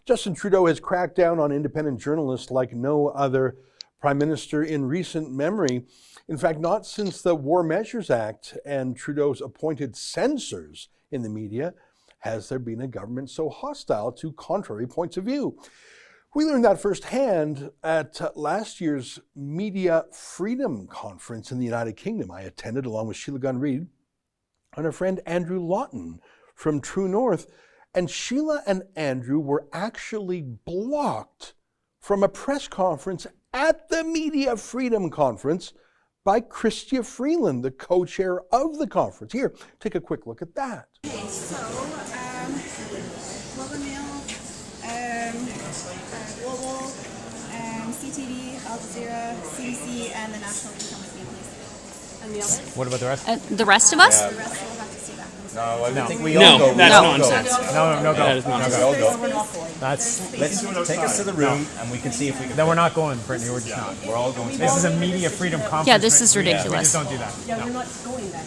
Justin Trudeau has cracked down on independent journalists like no other prime minister in recent memory. In fact, not since the War Measures Act and Trudeau's appointed censors in the media has there been a government so hostile to contrary points of view. We learned that firsthand at last year's Media Freedom Conference in the United Kingdom. I attended along with Sheila Gunn-Reid and our friend Andrew Lawton from True North. And Sheila and Andrew were actually blocked from a press conference at the Media Freedom Conference by Chrystia Freeland, the co-chair of the conference. Here, take a quick look at that. Okay, so Global Mail, Global, CTV, Al Jazeera, CBC, and the National Income with me, please. And the others? What about the rest? The rest of us? The rest will have to see that. No, I think we No, all go. that's We all nonsense. go. No, that is nonsense. We all go. Let's Take us to the room and we can see if we can. Then we're not going, Brittany. We're just not. We're all going. This is a media freedom conference. Yeah, this is We ridiculous. just don't do that. Yeah, we're not going then.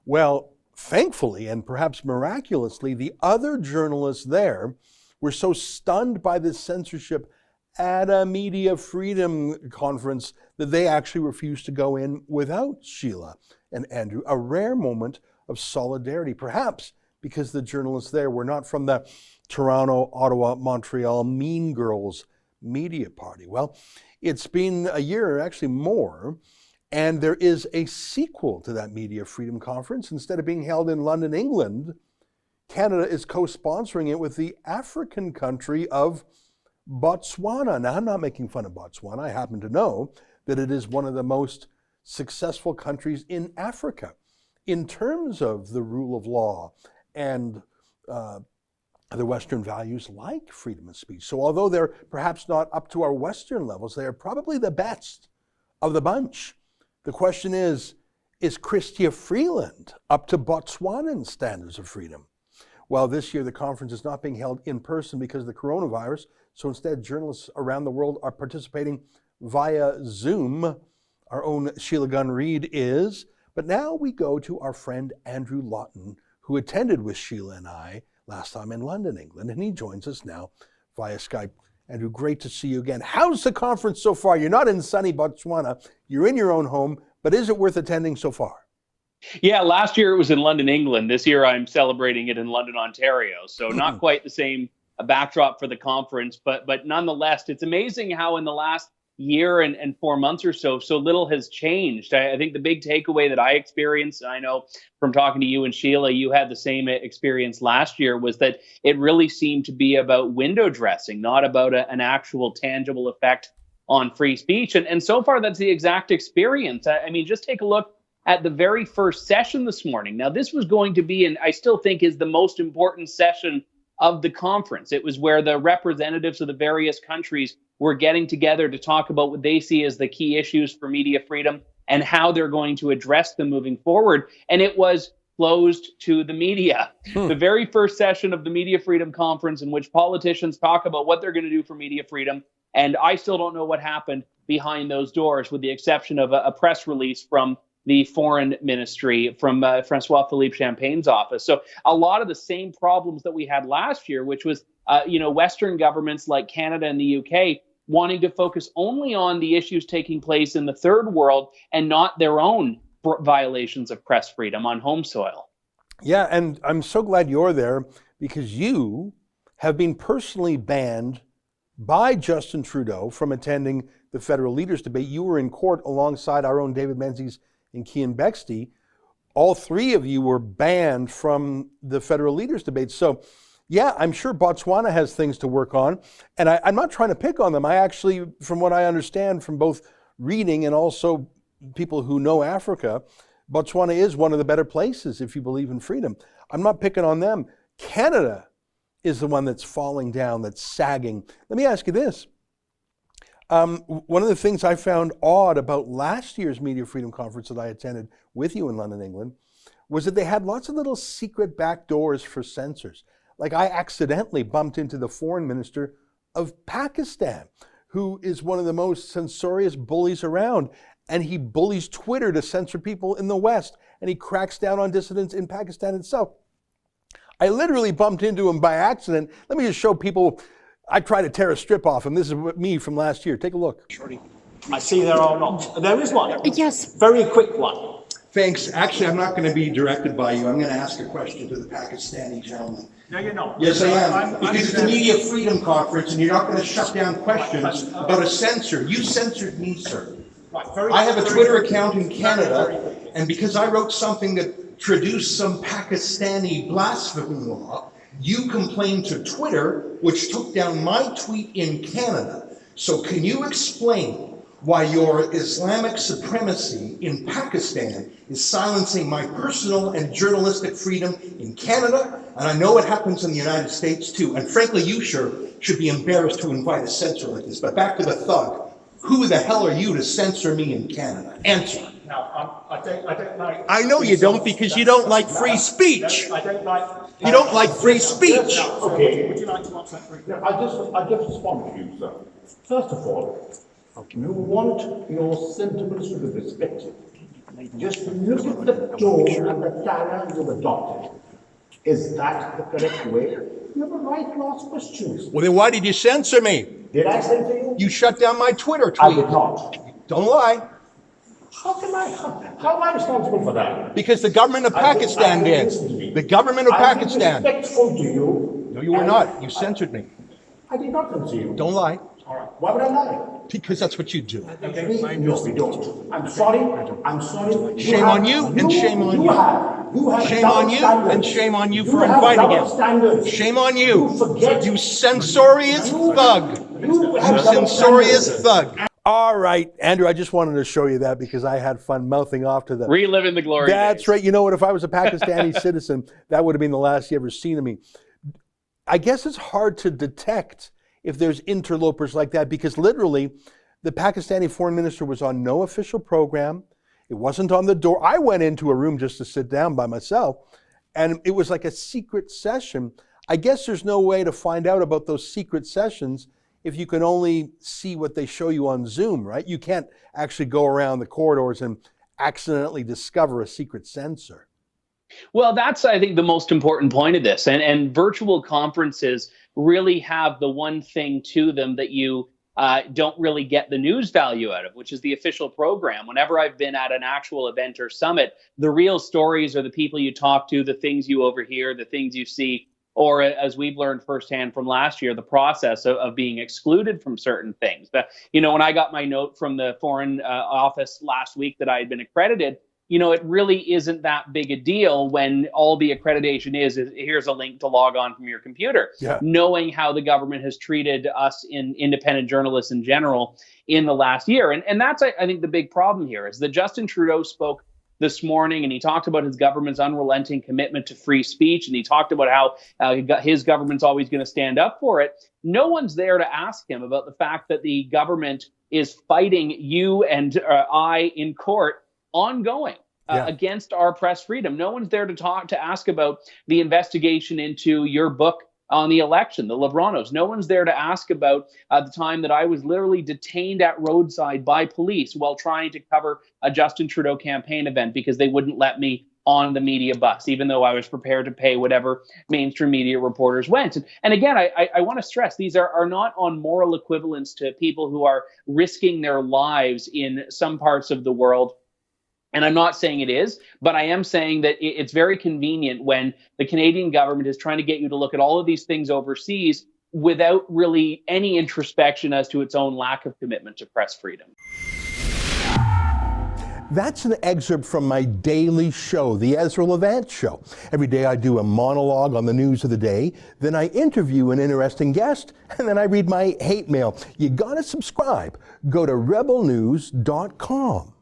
Well, thankfully, and perhaps miraculously, the other journalists there were so stunned by this censorship at a Media Freedom Conference that they actually refused to go in without Sheila and Andrew. A rare moment of solidarity, perhaps because the journalists there were not from the Toronto, Ottawa, Montreal Mean Girls media party. Well, it's been a year, actually more, and there is a sequel to that Media Freedom Conference. Instead of being held in London, England, Canada is co-sponsoring it with the African country of Botswana. Now, I'm not making fun of Botswana. I happen to know that it is one of the most successful countries in Africa in terms of the rule of law and other Western values like freedom of speech. So although they're perhaps not up to our Western levels, they are probably the best of the bunch. The question is Chrystia Freeland up to Botswanan standards of freedom? Well, this year the conference is not being held in person because of the coronavirus, so instead journalists around the world are participating via Zoom. Our own Sheila Gunn-Reid is. But now we go to our friend Andrew Lawton, who attended with Sheila and I last time in London, England, and he joins us now via Skype. Andrew, great to see you again. How's the conference so far? You're not in sunny Botswana, you're in your own home, but is it worth attending so far? Yeah, last year it was in London, England. This year I'm celebrating it in London, Ontario. So not quite the same backdrop for the conference, but nonetheless, it's amazing how in the last year and 4 months or so little has changed. I think the big takeaway that I experienced, and I know from talking to you and Sheila, you had the same experience last year, was that it really seemed to be about window dressing, not about an actual tangible effect on free speech. And so far, that's the exact experience. I mean, just take a look at the very first session this morning. Now, this was going to be, and I still think is the most important session of the conference. It was where the representatives of the various countries were getting together to talk about what they see as the key issues for media freedom and how they're going to address them moving forward. And it was closed to the media. The very first session of the Media Freedom Conference, in which politicians talk about what they're going to do for media freedom. And I still don't know what happened behind those doors, with the exception of a press release from the foreign ministry, from Francois Philippe Champagne's office. So a lot of the same problems that we had last year, which was, Western governments like Canada and the UK wanting to focus only on the issues taking place in the third world and not their own violations of press freedom on home soil. Yeah, and I'm so glad you're there because you have been personally banned by Justin Trudeau from attending the federal leaders debate. You were in court alongside our own David Menzies and Cian Bexley. All three of you were banned from the federal leaders debate. So yeah, I'm sure Botswana has things to work on. And I'm not trying to pick on them. I actually, from what I understand from both reading and also people who know Africa, Botswana is one of the better places if you believe in freedom. I'm not picking on them. Canada is the one that's falling down, that's sagging. Let me ask you this. One of the things I found odd about last year's Media Freedom Conference that I attended with you in London, England, was that they had lots of little secret back doors for censors. Like I accidentally bumped into the foreign minister of Pakistan, who is one of the most censorious bullies around. And he bullies Twitter to censor people in the West. And he cracks down on dissidents in Pakistan itself. I literally bumped into him by accident. Let me just show people I try to tear a strip off him. This is me from last year. Take a look. I see there are not. There is one. Yes. Very quick one. Thanks. Actually, I'm not going to be directed by you. I'm going to ask a question to the Pakistani gentleman. No, you're not. Yes, I am. Because it's a Media Freedom Conference, and you're not going to shut down questions about a censor. You censored me, sir. I have a Twitter account in Canada, and because I wrote something that traduced some Pakistani blasphemy law, you complained to Twitter, which took down my tweet in Canada. So can you explain why your Islamic supremacy in Pakistan is silencing my personal and journalistic freedom in Canada? And I know it happens in the United States too. And frankly, you sure should be embarrassed to invite a censor like this. But back to the thug. Who the hell are you to censor me in Canada? Answer. Now, I don't like. I know you don't, because you don't like free speech. I don't like. You don't like free speech. Okay. Would you like to answer that very quickly? I just respond to you, sir. First of all, you want your sentiments to be respected. Just look at the tone and the talent you've adopted. Is that the correct way? You have a right to ask questions. Well, then why did you censor me? Did I censor you? You shut down my Twitter I tweet. did not. Don't lie. How am I responsible for that? Because the government of Pakistan did. The government of Pakistan. I was respectful to you. No, you were not. You censored me. I did not censor you. Don't lie. All right. Why would I lie? Because that's what you do. No, we don't. I'm sorry. I'm sorry. Shame on you and shame on you. You have Shame on you and shame on you for inviting him. Shame on you. You censorious thug. You censorious thug. All right, Andrew, I just wanted to show you that because I had fun mouthing off to the... Reliving the glory That's days. right. You know what? If I was a Pakistani citizen, that would have been the last you ever seen of me. I guess it's hard to detect if there's interlopers like that because literally the Pakistani foreign minister was on no official program. It wasn't on the door. I went into a room just to sit down by myself, and it was like a secret session. I guess there's no way to find out about those secret sessions if you can only see what they show you on Zoom, right? You can't actually go around the corridors and accidentally discover a secret censor. Well, that's, I think, the most important point of this. And virtual conferences really have the one thing to them that you don't really get the news value out of, which is the official program. Whenever I've been at an actual event or summit, the real stories are the people you talk to, the things you overhear, the things you see, or as we've learned firsthand from last year, the process of being excluded from certain things. But, when I got my note from the Foreign Office last week that I had been accredited, it really isn't that big a deal when all the accreditation is here's a link to log on from your computer. Yeah. Knowing how the government has treated us in independent journalists in general in the last year. And that's, I think, the big problem here is that Justin Trudeau spoke this morning and he talked about his government's unrelenting commitment to free speech. And he talked about how his government's always going to stand up for it. No one's there to ask him about the fact that the government is fighting you and I in court ongoing against our press freedom. No one's there to ask about the investigation into your book on the election, the Lavranos. No one's there to ask about the time that I was literally detained at roadside by police while trying to cover a Justin Trudeau campaign event because they wouldn't let me on the media bus, even though I was prepared to pay whatever mainstream media reporters went. And again, I want to stress, these are not on moral equivalence to people who are risking their lives in some parts of the world. And I'm not saying it is, but I am saying that it's very convenient when the Canadian government is trying to get you to look at all of these things overseas without really any introspection as to its own lack of commitment to press freedom. That's an excerpt from my daily show, The Ezra Levant Show. Every day I do a monologue on the news of the day, then I interview an interesting guest, and then I read my hate mail. You gotta subscribe. Go to rebelnews.com.